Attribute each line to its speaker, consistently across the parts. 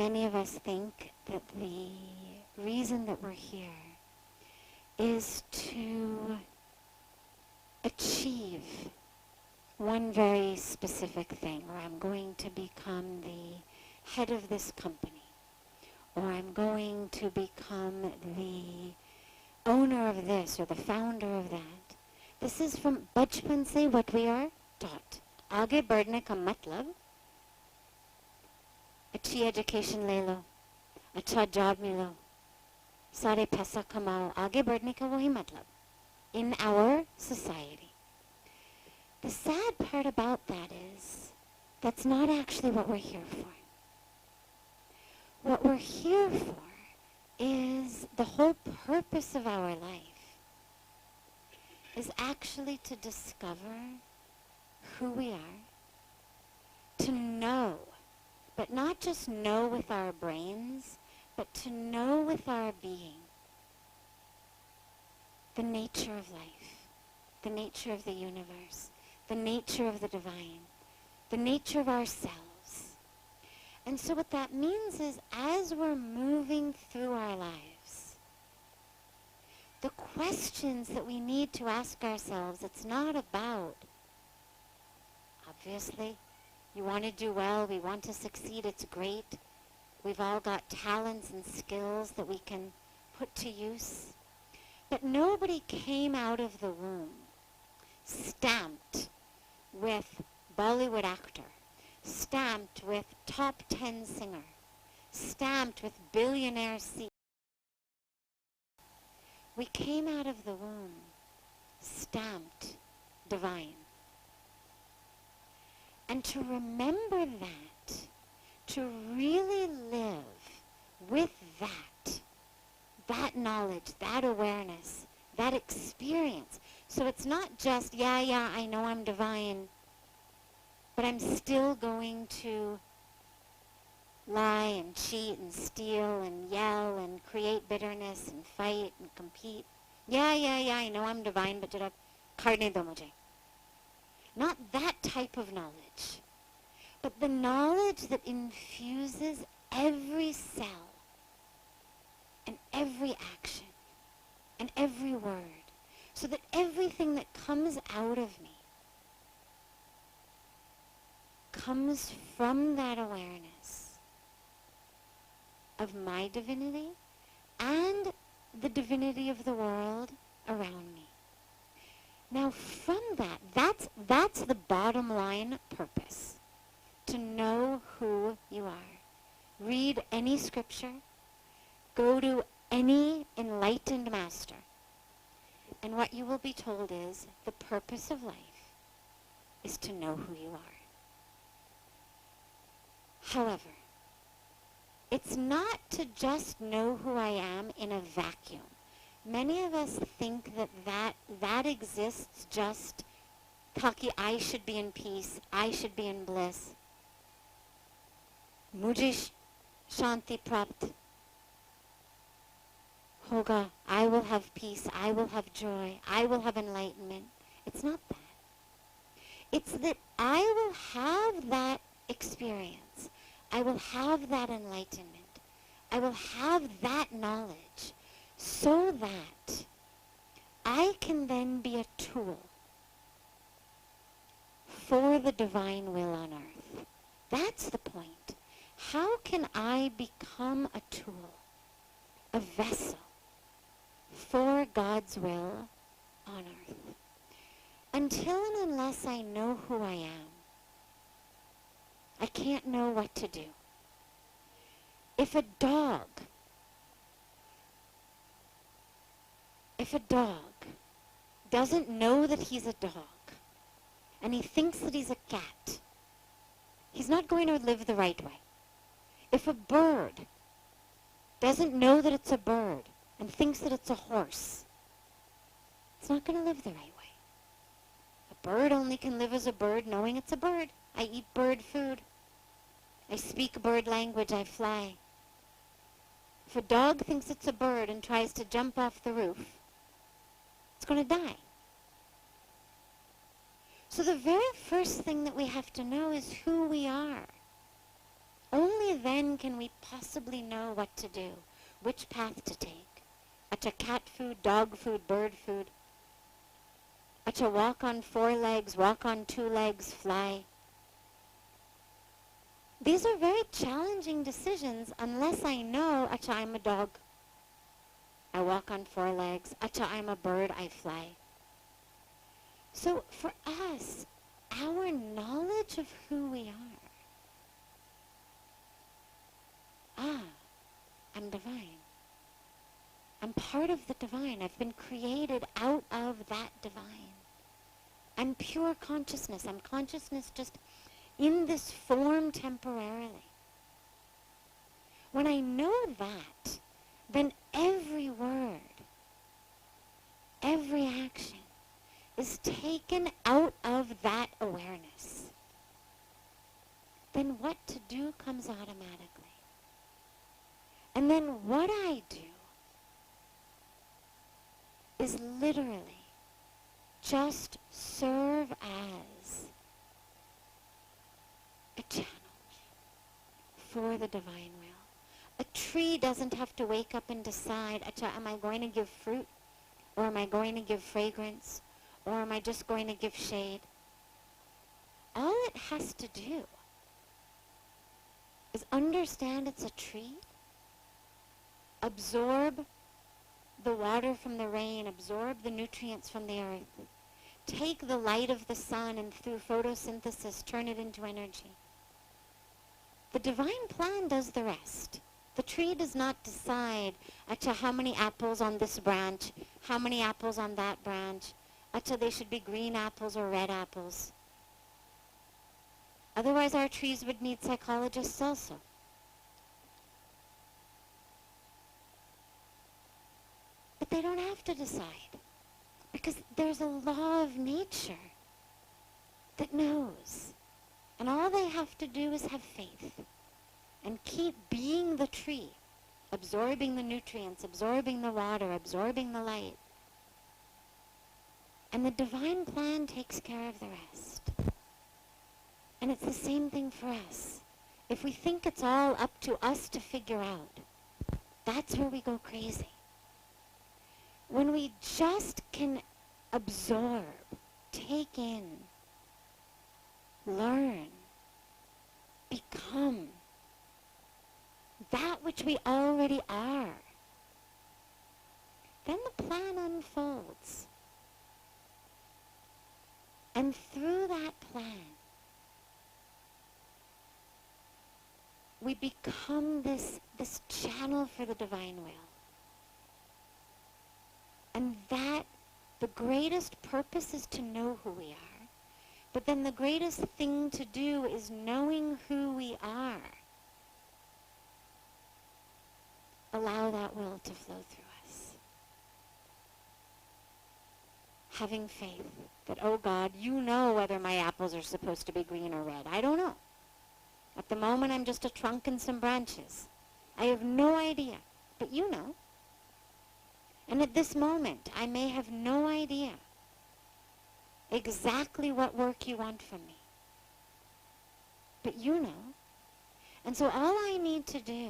Speaker 1: many of us think that the reason that we're here is to achieve one very specific thing, or I'm going to become the head of this company, or I'm going to become the owner of this or the founder of that. This is from bachpan se what we are taught. Aage badhne ka matlab, अच्छी education ले लो, अच्छा job मिलो, सारे पैसा कमाओ, आगे बढ़ने का वही मतलब in our society. The sad part about that is that's not actually what we're here for. What we're here for is the whole purpose of our life is actually to discover who we are, to know, but not just know with our brains, but to know with our being the nature of life, the nature of the universe, the nature of the divine, the nature of ourselves. And so what that means is, as we're moving through our lives, the questions that we need to ask ourselves, it's not about, obviously, you want to do well, we want to succeed, it's great. We've all got talents and skills that we can put to use. But nobody came out of the womb stamped with Bollywood actor, stamped with top 10 singer, stamped with billionaire CEO. We came out of the womb stamped divine. And to remember that, to really live with that knowledge, that awareness, that experience. So it's not just, yeah, I know I'm divine, but I'm still going to lie and cheat and steal and yell and create bitterness and fight and compete. Yeah, I know I'm divine, but jara karne do mujhe. Not that type of knowledge, but the knowledge that infuses every cell and every action and every word, so that everything that comes out of me comes from that awareness of my divinity and the divinity of the world around me. Now from that's the bottom line purpose, to know who you are. Read any scripture, go to any enlightened master, and what you will be told is the purpose of life is to know who you are. However, it's not to just know who I am in a vacuum. Many of us think that exists just taki I should be in peace, I should be in bliss. Mujhe shanti prapt hoga, I will have peace, I will have joy, I will have enlightenment. It's not that. It's that I will have that experience. I will have that enlightenment. I will have that knowledge so that I can then be a tool for the divine will on earth. That's the point. How can I become a tool, a vessel for God's will on earth? Until and unless I know who I am, I can't know what to do. If a dog doesn't know that he's a dog, and he thinks that he's a cat, he's not going to live the right way. If a bird doesn't know that it's a bird and thinks that it's a horse, it's not going to live the right way. A bird only can live as a bird knowing it's a bird. I eat bird food. I speak bird language. I fly. If a dog thinks it's a bird and tries to jump off the roof, it's going to die. So the very first thing that we have to know is who we are. Only then can we possibly know what to do, which path to take. Acha cat food, dog food, bird food. Acha walk on 4 legs, walk on 2 legs, fly. These are very challenging decisions unless I know, acha, I'm a dog. I walk on 4 legs. Acha, I'm a bird, I fly. So for us, our knowledge of who we are, I'm divine. I'm part of the divine. I've been created out of that divine. I'm pure consciousness. I'm consciousness just in this form temporarily. When I know that, then every word, every action is taken out of that awareness. Then what to do comes automatically. And then what I do is literally just serve as a channel for the divine will. A tree doesn't have to wake up and decide, am I going to give fruit? Or am I going to give fragrance? Or am I just going to give shade? All it has to do is understand it's a tree, absorb the water from the rain, absorb the nutrients from the earth, take the light of the sun and through photosynthesis turn it into energy. The divine plan does the rest. The tree does not decide, how many apples on this branch, how many apples on that branch, they should be green apples or red apples. Otherwise our trees would need psychologists also. But they don't have to decide, because there's a law of nature that knows. And all they have to do is have faith and keep being the tree, absorbing the nutrients, absorbing the water, absorbing the light. And the divine plan takes care of the rest. And it's the same thing for us. If we think it's all up to us to figure out, that's where we go crazy. When we just can absorb, take in, learn, become that which we already are, then the plan unfolds. And through that plan, we become this channel for the divine will. And that, the greatest purpose is to know who we are. But then the greatest thing to do is knowing who we are. Allow that will to flow through us. Having faith that, oh God, you know whether my apples are supposed to be green or red. I don't know. At the moment, I'm just a trunk and some branches. I have no idea, but you know. And at this moment, I may have no idea exactly what work you want from me. But you know. And so all I need to do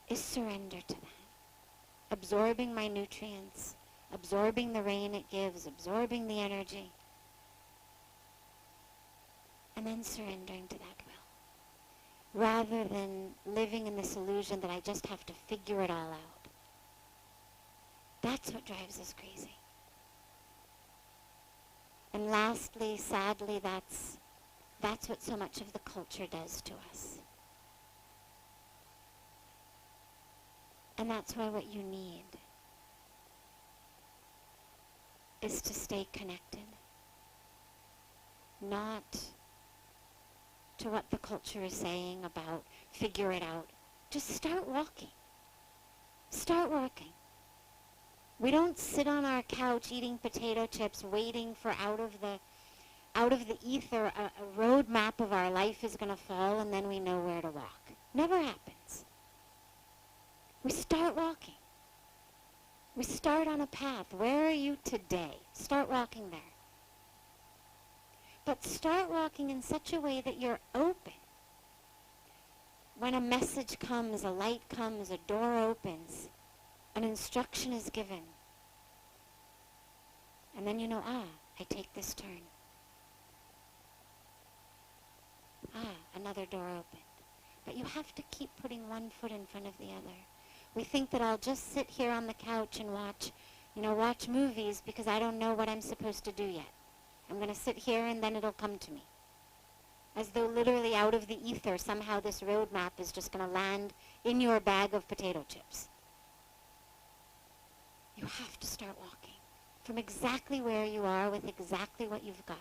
Speaker 1: is surrender to that. Absorbing my nutrients, absorbing the rain it gives, absorbing the energy, and then surrendering to that will. Rather than living in this illusion that I just have to figure it all out. That's what drives us crazy. And lastly, sadly, that's what so much of the culture does to us. And that's why what you need is to stay connected. Not to what the culture is saying about figure it out. Just start walking. Start working. We don't sit on our couch eating potato chips waiting for out of the ether a roadmap of our life is going to fall and then we know where to walk. Never happens. We start walking. We start on a path. Where are you today? Start walking there. But start walking in such a way that you're open. When a message comes, a light comes, a door opens, an instruction is given. And then you know, I take this turn. Another door opened. But you have to keep putting one foot in front of the other. We think that I'll just sit here on the couch and watch movies because I don't know what I'm supposed to do yet. I'm going to sit here and then it'll come to me. As though literally out of the ether, somehow this roadmap is just going to land in your bag of potato chips. You have to start walking from exactly where you are with exactly what you've got.